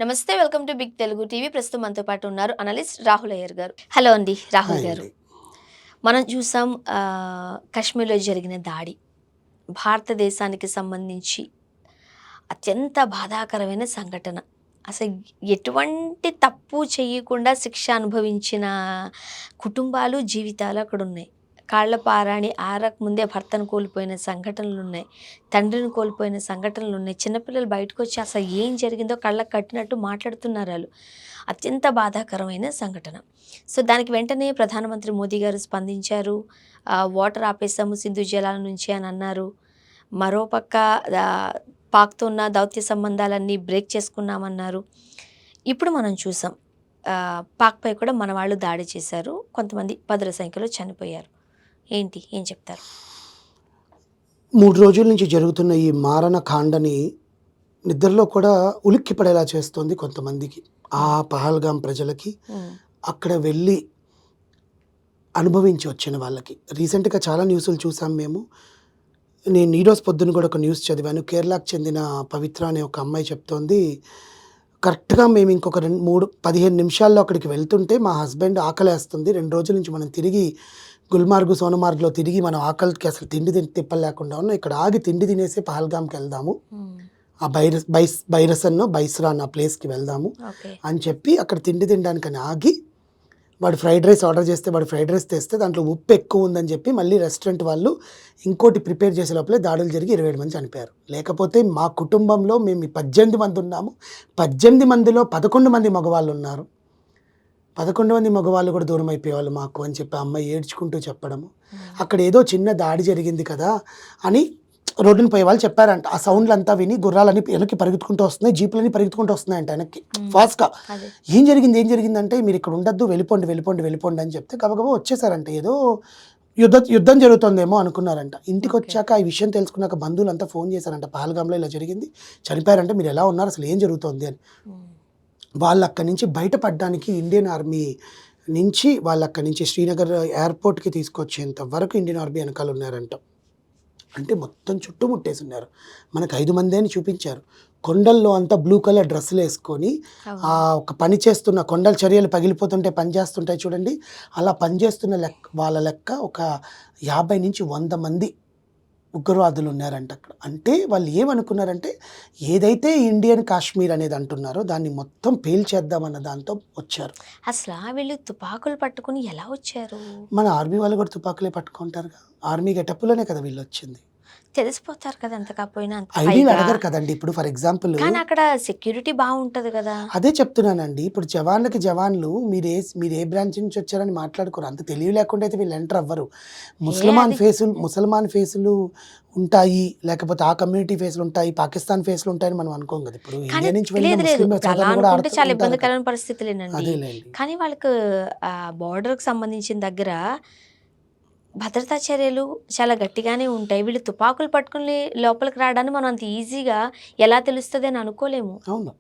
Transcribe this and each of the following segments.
నమస్తే. Welcome to big Telugu TV. ప్రస్తుతం మనతో పాటు ఉన్నారు అనలిస్ట్ రాహుల్ అయ్యర్ గారు. హలో అండి రాహుల్ హాయ్ గారు. అండి. మనం చూసాం కాశ్మీర్‌లో జరిగిన దాడి. భారతదేశానికి సంబంధించి అత్యంత బాధాకరమైన సంఘటన. అసలు ఎటువంటి తప్పు చేయకుండా శిక్ష అనుభవించిన కుటుంబాలు, జీవితాలు అక్కడున్నాయి. కాళ్ళ పారాని ఆరకముందే భర్తను కోల్పోయిన సంఘటనలున్నాయి. తండ్రిని కోల్పోయిన సంఘటనలున్నాయి. చిన్నపిల్లలు బయటకొచ్చి అసలు ఏం జరిగిందో కళ్ళకు కట్టినట్టు మాట్లాడుతున్నారాళ్ళు. అత్యంత బాధాకరమైన సంఘటన. సో, దానికి వెంటనే ప్రధానమంత్రి మోదీ గారు స్పందించారు. వాటర్ ఆపేసాము సింధు జలాల నుంచి అని అన్నారు. మరోపక్క పాక్‌తో ఉన్న దౌత్య సంబంధాలన్నీ బ్రేక్ చేసుకున్నామన్నారు. ఇప్పుడు మనం చూసాం. పాక్‌పై కూడా మన వాళ్ళు దాడి చేశారు. కొంతమంది పదుల సంఖ్యలో చనిపోయారు. ఏం చెప్తారు? 3 రోజుల నుంచి జరుగుతున్న ఈ మారణ కాండని నిద్రలో కూడా ఉలిక్కిపడేలా చేస్తోంది కొంతమందికి. ఆ హ్మ్. పహల్గాం ప్రజలకి, హ్మ్. అక్కడ వెళ్ళి అనుభవించి వచ్చిన వాళ్ళకి. రీసెంట్‌గా చాలా న్యూసులు చూసాం మేము. నేను ఈరోజు పొద్దున కూడా ఒక న్యూస్ చదివాను. కేరళకు చెందిన పవిత్ర అనే ఒక అమ్మాయి చెప్తోంది. కరెక్ట్‌గా మేము ఇంకొక 15 నిమిషాల్లో అక్కడికి వెళ్తుంటే మా హస్బెండ్ ఆకలేస్తుంది. 2 రోజుల నుంచి మనం తిరిగి గుల్మార్గ్, సోనమార్గ్‌లో తిరిగి మనం ఆకలికి అసలు తిప్పలు లేకుండా ఉన్నాం. ఇక్కడ ఆగి తిండి తినేసి పహల్గామ్‌కెళ్దాము. హ్మ్. ఆ బైస్రా అన్న ప్లేస్‌కి వెళ్దాము ఓకే. అని చెప్పి అక్కడ తిండి తినడానికని ఆగి, వాడు ఫ్రైడ్ రైస్ ఆర్డర్ చేస్తే వాడు ఫ్రైడ్ రైస్ తెస్తే దాంట్లో ఉప్పు ఎక్కువ ఉందని చెప్పి మళ్ళీ రెస్టారెంట్ వాళ్ళు ఇంకోటి ప్రిపేర్ చేసే లోపలే దాడులు జరిగి 27 మంది చనిపోయారు. లేకపోతే మా కుటుంబంలో మేము 18 మంది ఉన్నాము. 18 మందిలో 11 మంది మగవాళ్ళు ఉన్నారు. 11 మంది మగవాళ్ళు కూడా దూరం అయిపోయేవాళ్ళు మాకు అని చెప్పి ఆ అమ్మాయి ఏడ్చుకుంటూ చెప్పడము. అక్కడ ఏదో చిన్న దాడి జరిగింది కదా అని రోడ్డున పోయే వాళ్ళు చెప్పారంట. ఆ సౌండ్లంతా విని గుర్రాలన్నీ వెనక్కి పరిగెత్తుకుంటూ వస్తున్నాయి, జీపులన్నీ పరిగెత్తుకుంటూ వస్తున్నాయంట వెనక్కి ఫాస్ట్‌గా. అదే. ఏం జరిగిందంటే మీరు ఇక్కడ ఉండొద్దు, వెళ్ళిపోండి అని చెప్తే గబగబా వచ్చేసారంట. ఏదో యుద్ధం జరుగుతుందేమో అనుకున్నారంట. ఓకే. ఇంటికొచ్చాక ఈ విషయం తెలుసుకున్నాక బంధువులంతా ఫోన్ చేశారంట. పహల్గామ్‌లో ఇలా జరిగింది, చనిపోయారంటే మీరు ఎలా ఉన్నారు, అసలు ఏం జరుగుతోంది అని. హ్మ్. వాళ్ళు అక్కడి నుంచి బయటపడడానికి ఇండియన్ ఆర్మీ నుంచి వాళ్ళు అక్కడి నుంచి శ్రీనగర్ ఎయిర్‌పోర్ట్‌కి తీసుకొచ్చేంత వరకు ఇండియన్ ఆర్మీ వెనకాల ఉన్నారంట. అంటే మొత్తం చుట్టుముట్టేసున్నారు. మనకు 5 మందే అని చూపించారు. కొండల్లో అంతా బ్లూ కలర్ డ్రెస్సులేసుకొని అవును. ఒక పని చేస్తున్న కొండల చర్యలు పగిలిపోతుంటే పని చేస్తుంటాయి చూడండి. అలా పనిచేస్తున్న వాళ్ళ లెక్క ఒక 50-100 మంది ఉగ్రవాదులు ఉన్నారంట అక్కడ. అంటే వాళ్ళు ఏమనుకున్నారంటే ఏదైతే ఇండియన్ కాశ్మీర్ అనేది అంటున్నారో దాన్ని మొత్తం పేల్చేద్దామన్న దాంతో వచ్చారు. అసలా వీళ్ళు తుపాకులు పట్టుకొని ఎలా వచ్చారు? మన ఆర్మీ వాళ్ళు కూడా తుపాకులే పట్టుకుంటారుగా. ఆర్మీ గెటప్‌లోనే కదా వీళ్ళొచ్చింది. తెలిసిపోతారు కదా! ఎంత కాకపోయినా అంత ఐడీలు పైగా. అడగరు కదండీ. ఇప్పుడు ఫర్ ఎగ్జాంపుల్ కానీ అక్కడ సెక్యూరిటీ బావుంటది గదా! అదే చెప్తున్నానండి. ఇప్పుడు జవాన్లకి జవాన్లు మీరు ఏ బ్రాంచ్ నుంచి వచ్చారని మాట్లాడుకోరు. అంత తెలివి లేకుండా అయితే వీళ్ళు ఎంటర్ అవ్వరు. అది ముసల్మాన్ ఫేసులు ఉంటాయి. లేకపోతే ఆ కమ్యూనిటీ ఫేసులు ఉంటాయి. పాకిస్తాన్ ఫేసులు ఉంటాయని మనం అనుకోం కదా! ఇప్పుడు కానీ ఇండియా నుంచి వెళ్ళిన లేదు. ముస్లిం ఇప్పుడు అలా సోదరులు కూడా అనుకుంటే ఆడుతూ చాలా ఉంటారు కదా! ఇబ్బందికరమైన పరిస్థితులేనండి. అదేలెండి. కానీ వాళ్ళకు బోర్డర్‌కి సంబంధించిన దగ్గర భద్రతా చర్యలు చాలా గట్టిగానే ఉంటాయి. వీళ్ళు తుపాకులు పట్టుకొని లోపలికి రావడాన్ని మనం అంత ఈజీగా ఎలా తెలుస్తది అని అనుకోలేము. అవును.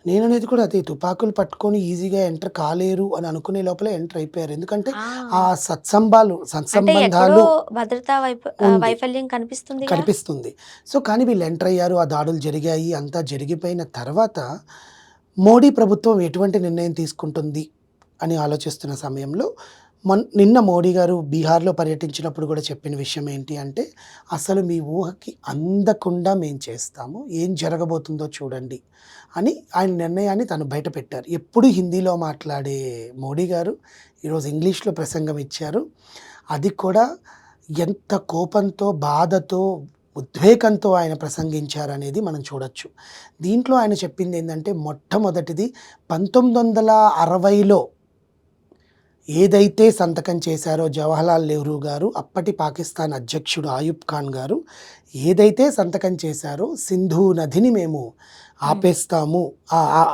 నేననేది కూడా అదే. తుపాకులు పట్టుకొని ఈజీగా ఎంటర్ కాలేరు అని అనుకునే లోపలే ఎంటర్ అయిపోయారు. ఎందుకంటే ఆ! ఆ అంటే ఎక్కడో సత్సంబంధాలు భద్రతా ఉంది. వైఫల్యం కనిపిస్తుందిగా. కనిపిస్తుంది. సో, కానీ వీళ్ళు ఎంటర్ అయ్యారు. ఆ దాడులు జరిగాయి. అంతా జరిగిపోయిన తర్వాత మోడీ ప్రభుత్వం ఎటువంటి నిర్ణయం తీసుకుంటుంది అని ఆలోచిస్తున్న సమయంలో నిన్న మోడీ గారు బీహార్‌లో పర్యటించినప్పుడు కూడా చెప్పిన విషయం ఏంటి అంటే, "అసలు మీ ఊహకి అందకుండా మేము చేస్తాము. ఏం జరగబోతుందో చూడండి" అని ఆయన నిర్ణయాన్ని తను బయటపెట్టారు. ఎప్పుడు హిందీలో మాట్లాడే మోడీ గారు ఈరోజు ఇంగ్లీష్‌లో ప్రసంగం ఇచ్చారు. అది కూడా ఎంత కోపంతో, బాధతో, ఉద్వేగంతో ఆయన ప్రసంగించారనేది మనం చూడొచ్చు. దీంట్లో ఆయన చెప్పిందేందంటే మొట్టమొదటిది 1960లో ఏదైతే సంతకం చేశారో జవహర్లాల్ నెహ్రూ గారు, అప్పటి పాకిస్తాన్ అధ్యక్షుడు ఆయూబ్ ఖాన్ గారు ఏదైతే సంతకం చేశారో సింధు నదిని మేము హ్మ్. ఆపేస్తాము.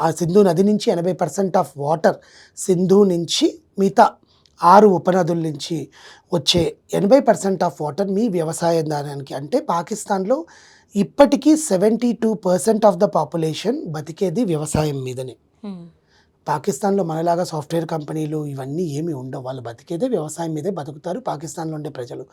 ఆ సింధు నది నుంచి 80% ఆఫ్ వాటర్ సింధు నుంచి మిగతా 6 ఉపనదుల నుంచి వచ్చే 80% ఆఫ్ వాటర్ మీ వ్యవసాయ దానానికి అంటే పాకిస్తాన్‌లో ఇప్పటికీ 72% ఆఫ్ ద పాపులేషన్ బతికేది వ్యవసాయం మీదనే. హ్మ్. పాకిస్తాన్‌లో మనలాగా సాఫ్ట్‌వేర్ కంపెనీలు ఇవన్నీ ఏమి ఉండవు. వాళ్ళు బతికేదే వ్యవసాయం మీదే బతుకుతారు పాకిస్తాన్‌లో ఉండే ప్రజలు.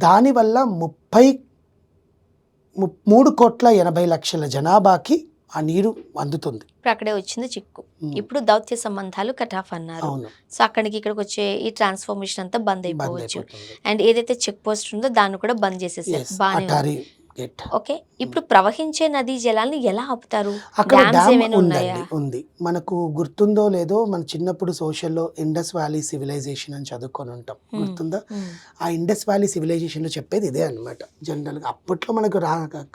దానివల్ల 3,80,00,000 జనాభాకి ఆ నీరు అందుతుంది. ఇప్పుడు అక్కడే వచ్చింది చిక్కు. ఉమ్, ఇప్పుడు దౌత్య సంబంధాలు కట్ ఆఫ్ అన్నారు. అవును, సో అక్కడికి ఇక్కడికి వచ్చే ఈ ట్రాన్స్ఫర్మేషన్ అంతా బంద్ బంద్ అయిపోవచ్చు. అయిపోతుంది. అండ్ ఏదైతే చెక్ పోస్ట్ ఉందో దాన్ని కూడా బంద్ చేసేసారు. ఎస్, బానే ఉంది. అటారీ గేట్. ఓకే. ఇప్పుడు ప్రవహించే నదీ జలాల్ని ఎలా ఆపుతారు? అక్కడ డ్యామ్స్ డ్యామ్ ఏమైనా ఉన్నాయా? ఉందండి, ఉంది. మనకు గుర్తుందో లేదో మన చిన్నప్పుడు సోషల్లో ఇండస్ వ్యాలీ సివిలైజేషన్ అని చదువుకొని ఉంటాం, గుర్తుందా? ఆ ఇండస్ వ్యాలీ సివిలైజేషన్లో చెప్పేది ఇదే అనమాట. జనరల్గా అప్పట్లో మనకు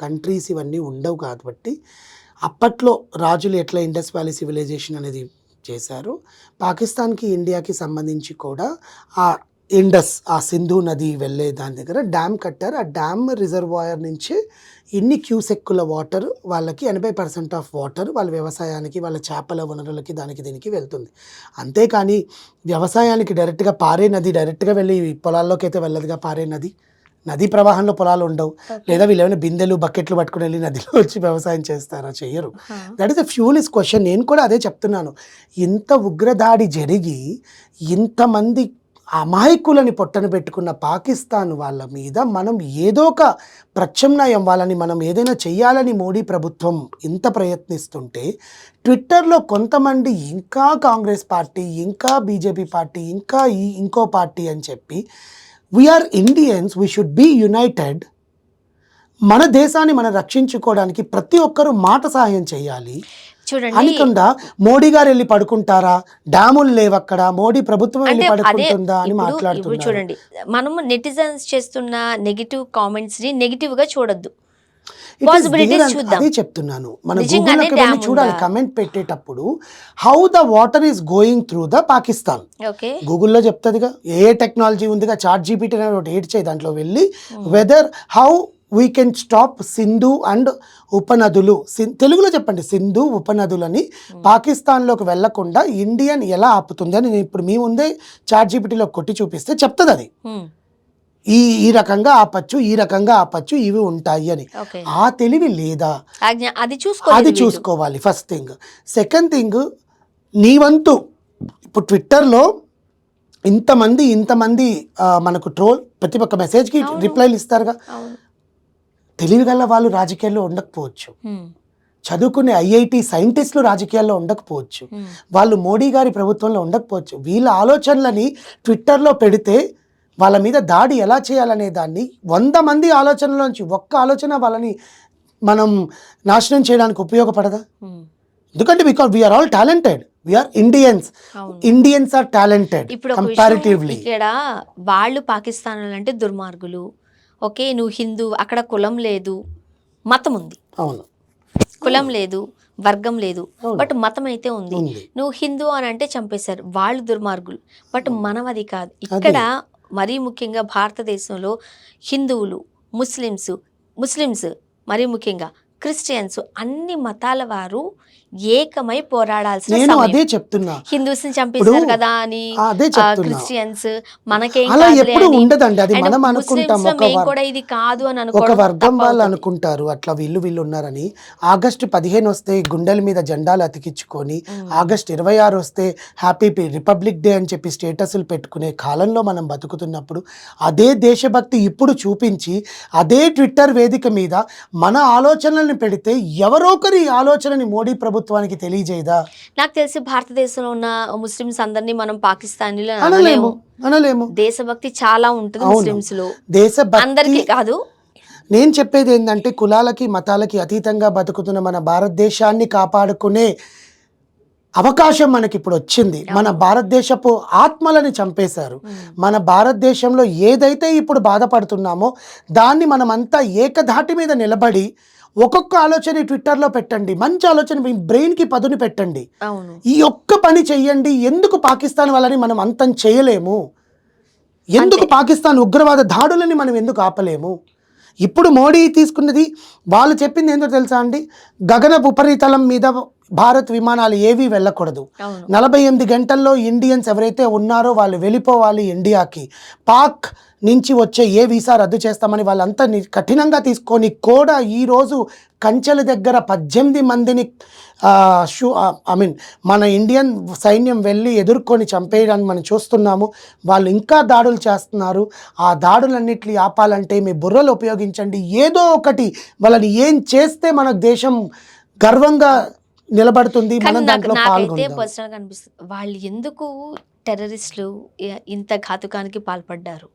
కంట్రీస్ ఇవన్నీ ఉండవు కాబట్టి అప్పట్లో రాజులు ఎట్లా ఇండస్ వ్యాలీ సివిలైజేషన్ అనేది చేశారు. పాకిస్తాన్కి ఇండియాకి సంబంధించి కూడా ఆ ఇండస్, ఆ సింధు నది వెళ్ళే దాని దగ్గర డ్యామ్ కట్టారు. ఆ డ్యామ్ రిజర్వాయర్ నుంచి ఇన్ని క్యూసెక్కుల వాటర్ వాళ్ళకి 80% ఆఫ్ వాటర్ వాళ్ళ వ్యవసాయానికి, వాళ్ళ చేపల వనరులకి, దానికి దీనికి వెళ్తుంది. అంతేకాని వ్యవసాయానికి డైరెక్ట్గా పారే నది డైరెక్ట్గా వెళ్ళి పొలాల్లోకి అయితే వెళ్ళదుగా. పారే నదీ ప్రవాహంలో పొలాలు ఉండవు. లేదా వీళ్ళు ఏమైనా బిందెలు బకెట్లు పట్టుకుని వెళ్ళి నదిలో వచ్చి వ్యవసాయం చేస్తారా? చెయ్యరు. That is the foolish question. నేను కూడా అదే చెప్తున్నాను. ఇంత ఉగ్రదాడి జరిగి ఇంతమంది అమాయకులని పొట్టన పెట్టుకున్న పాకిస్తాన్ వాళ్ళ మీద మనం ఏదో ఒక ప్రత్యామ్నాయం, వాళ్ళని మనం ఏదైనా చెయ్యాలని మోడీ ప్రభుత్వం ఇంత ప్రయత్నిస్తుంటే ట్విట్టర్లో కొంతమంది ఇంకా కాంగ్రెస్ పార్టీ, ఇంకా బీజేపీ పార్టీ, ఇంకా ఇంకో పార్టీ అని చెప్పి we are Indians, we should be united, మన దేశాన్ని మనం రక్షించుకోవడానికి ప్రతి ఒక్కరూ మాట సహాయం చేయాలి చూడండి, అనకుండా మోడీ గారు వెళ్ళి పడుకుంటారా, డ్యాములు లేవక్కడ, మోడీ ప్రభుత్వం వెళ్ళి అంటే అదే పడుకుంటుందా అని ఇప్పుడు మాట్లాడుతున్నారు. చూడండి, మనము నెటిజన్స్ చేస్తున్న నెగిటివ్ కామెంట్స్ ని నెగిటివ్ గా చూడొద్దు. It is పాసిబిలిటీస్ there చూద్దాం. అదే చెప్తున్నాను. మన నిజంగానే గూగుల్లోకి వెళ్ళి డ్యామ్ చూడాలి ఉందా? కమెంట్ పెట్టేటప్పుడు how the water is going through the Pakistan. Okay. గూగుల్లో చెప్తుందిగా, ఏ టెక్నాలజీ ఉందిగా, చాట్ జీపీటీ అనేది ఒకటి ఏడ్ చేయి, దాంట్లో వెళ్ళి whether how we can stop Sindhu and ఉపనదులు, తెలుగులో చెప్పండి, సింధు ఉపనదులని పాకిస్తాన్లోకి వెళ్లకుండా ఇండియన్ ఎలా ఆపుతుంది అని నేను ఇప్పుడు మీ ముందే చాట్ జీపీటీలో కొట్టి చూపిస్తే చెప్తుంది అది. ఈ రకంగా ఆపచ్చు, ఈ రకంగా ఆపచ్చు, ఇవి ఉంటాయి అని. ఓకే. ఆ తెలివి లేదా? అది అది చూసుకోవాలి ఫస్ట్ థింగ్. సెకండ్ థింగ్, నీ వంతు ఇప్పుడు ట్విట్టర్లో ఇంతమంది మనకు ట్రోల్, ప్రతి ఒక్క మెసేజ్కి రిప్లైలు ఇస్తారుగా. తెలివి గల వాళ్ళు రాజకీయాల్లో ఉండకపోవచ్చు, చదువుకునే ఐఐటి సైంటిస్టులు రాజకీయాల్లో ఉండకపోవచ్చు, వాళ్ళు మోడీ గారి ప్రభుత్వంలో ఉండకపోవచ్చు. వీళ్ళ ఆలోచనలని ట్విట్టర్లో పెడితే వాళ్ళ మీద దాడి ఎలా చేయాలనే దాన్ని 100 మంది ఆలోచనలోంచి ఒక్క ఆలోచన వాళ్ళని మనం నాశనం చేయడానికి ఉపయోగపడదా? ఎందుకంటే because we are all talented, we are Indians are talented ఇప్పుడు కంపారిటివ్లీ. ఇక్కడ వాళ్ళు పాకిస్తాన్ అంటే దుర్మార్గులు. ఓకే, నువ్వు హిందూ, అక్కడ కులం లేదు, మతం ఉంది. అవును, కులం లేదు, వర్గం లేదు, బట్ మతం అయితే ఉంది. నువ్వు హిందూ అని అంటే చంపేశారు, వాళ్ళు దుర్మార్గులు. బట్ మనం అది కాదు. ఇక్కడ మరీ ముఖ్యంగా భారతదేశంలో హిందువులు, ముస్లిమ్స్ మరీ ముఖ్యంగా క్రిస్టియన్స్, అన్ని మతాల వారు ఏకమై పోరాడాల్సిన నేను అదే చెప్తున్నా. హిందూస్ ని చంపేశారు కదా అని అదే చెప్తున్నా. క్రిస్టియన్స్ మనకేం అలా ఎప్పుడు ఉండదండి. అది మనం అనుకుంటాం, కూడా ఇది కాదు అని ఒక వర్గం వాళ్ళు అనుకుంటారు అట్లా వీళ్ళు ఉన్నారని. ఆగస్టు 15 వస్తే గుండెల మీద జెండాలు అతికించుకొని, ఆగస్టు 26 వస్తే హ్యాపీ రిపబ్లిక్ డే అని చెప్పి స్టేటస్లు పెట్టుకునే కాలంలో మనం బతుకుతున్నప్పుడు అదే దేశభక్తి ఇప్పుడు చూపించి అదే ట్విట్టర్ వేదిక మీద మన ఆలోచనలను పెడితే ఎవరో ఒకరి ఆలోచనని మోడీ ప్రభుత్వానికి తెలియజేయదా? నాకు తెలిసి భారతదేశంలో ఉన్న ముస్లిమ్స్ అందరినీ మనం పాకిస్తానీలో అనలేము. దేశభక్తి చాలా ఉంటుంది ముస్లిమ్స్ లో, దేశభక్తి అందరికీ కాదు. నేను చెప్పేది ఏంటంటే కులాలకి మతాలకి అతీతంగా బతుకుతున్న మన భారతదేశాన్ని కాపాడుకునే అవకాశం మనకి ఇప్పుడు వచ్చింది. మన భారతదేశపు ఆత్మలని చంపేశారు. మన భారతదేశంలో ఏదైతే ఇప్పుడు బాధపడుతున్నామో దాన్ని మనమంతా ఏకధాటి మీద నిలబడి ఒక్కొక్క ఆలోచన ట్విట్టర్లో పెట్టండి, మంచి ఆలోచన మీ బ్రెయిన్కి పదును పెట్టండి, ఈ ఒక్క పని చెయ్యండి. ఎందుకు పాకిస్తాన్ వాళ్ళని మనం అంతం చేయలేము? ఎందుకు పాకిస్తాన్ ఉగ్రవాద దాడులని మనం ఎందుకు ఆపలేము? ఇప్పుడు మోడీ తీసుకున్నది, వాళ్ళు చెప్పింది ఏంటో తెలుసా అండి, గగన ఉపరితలం మీద భారత్ విమానాలు ఏవి వెళ్ళకూడదు, 48 గంటల్లో ఇండియన్స్ ఎవరైతే ఉన్నారో వాళ్ళు వెళ్ళిపోవాలి ఇండియాకి, పాక్ నుంచి వచ్చే ఏ వీసా రద్దు చేస్తామని వాళ్ళంతా కఠినంగా తీసుకొని కూడా ఈరోజు కంచెల దగ్గర 18 మందిని మన ఇండియన్ సైన్యం వెళ్ళి ఎదుర్కొని చంపేయడానికి మనం చూస్తున్నాము. వాళ్ళు ఇంకా దాడులు చేస్తున్నారు. ఆ దాడులన్నిటిని ఆపాలంటే మీ బుర్రలు ఉపయోగించండి. ఏదో ఒకటి వాళ్ళని ఏం చేస్తే మన దేశం గర్వంగా నిలబడుతుంది, కానీ మనం దాంట్లో నాకైతే పాల్గొంటాం. పర్సనల్గా అనిపిస్తుంది వాళ్ళు ఎందుకు టెర్రరిస్టులు ఇంత ఘాతుకానికి పాల్పడ్డారు.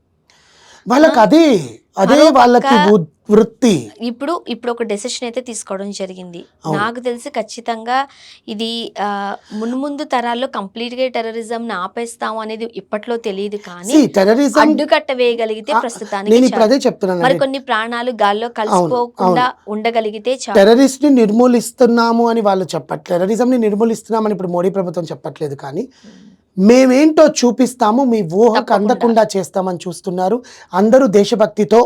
వాళ్ళకి ఆ? అదే అదే మరో వాళ్ళకి పక్క వృత్తి. ఇప్పుడు ఒక డెసిషన్ అయితే తీసుకోవడం జరిగింది. అవును. నాకు తెలిసి ఖచ్చితంగా ఇది మున్ముందు తరాల్లో కంప్లీట్గా టెర్రరిజంని ఆపేస్తాం అనేది ఇప్పట్లో తెలియదు, కానీ టెర్రరిజం అడ్డుకట్ట వేయగలిగితే నేను ప్రస్తుతానికి ఇప్పుడు చాలు. అదే చెప్తున్నాను. మరి కొన్ని ప్రాణాలు గాల్లో కలిసిపోకుండా ఉండగలిగితే చాలు. టెర్రరిస్ట్ ని నిర్మూలిస్తున్నాము అని వాళ్ళు టెర్రరిజం ని నిర్మూలిస్తున్నామని ఇప్పుడు మోడీ ప్రభుత్వం చెప్పట్లేదు, కానీ మేమేంటో చూపిస్తాము, మీ ఊహకు తప్పకుండా. అందకుండా చేస్తామని చూస్తున్నారు. అందరూ దేశభక్తితో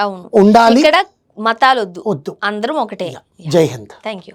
అవును, ఉండాలి. ఇక్కడ మతాలొద్దు, వద్దు. అందరం ఒకటే. జై హింద్. Thank you.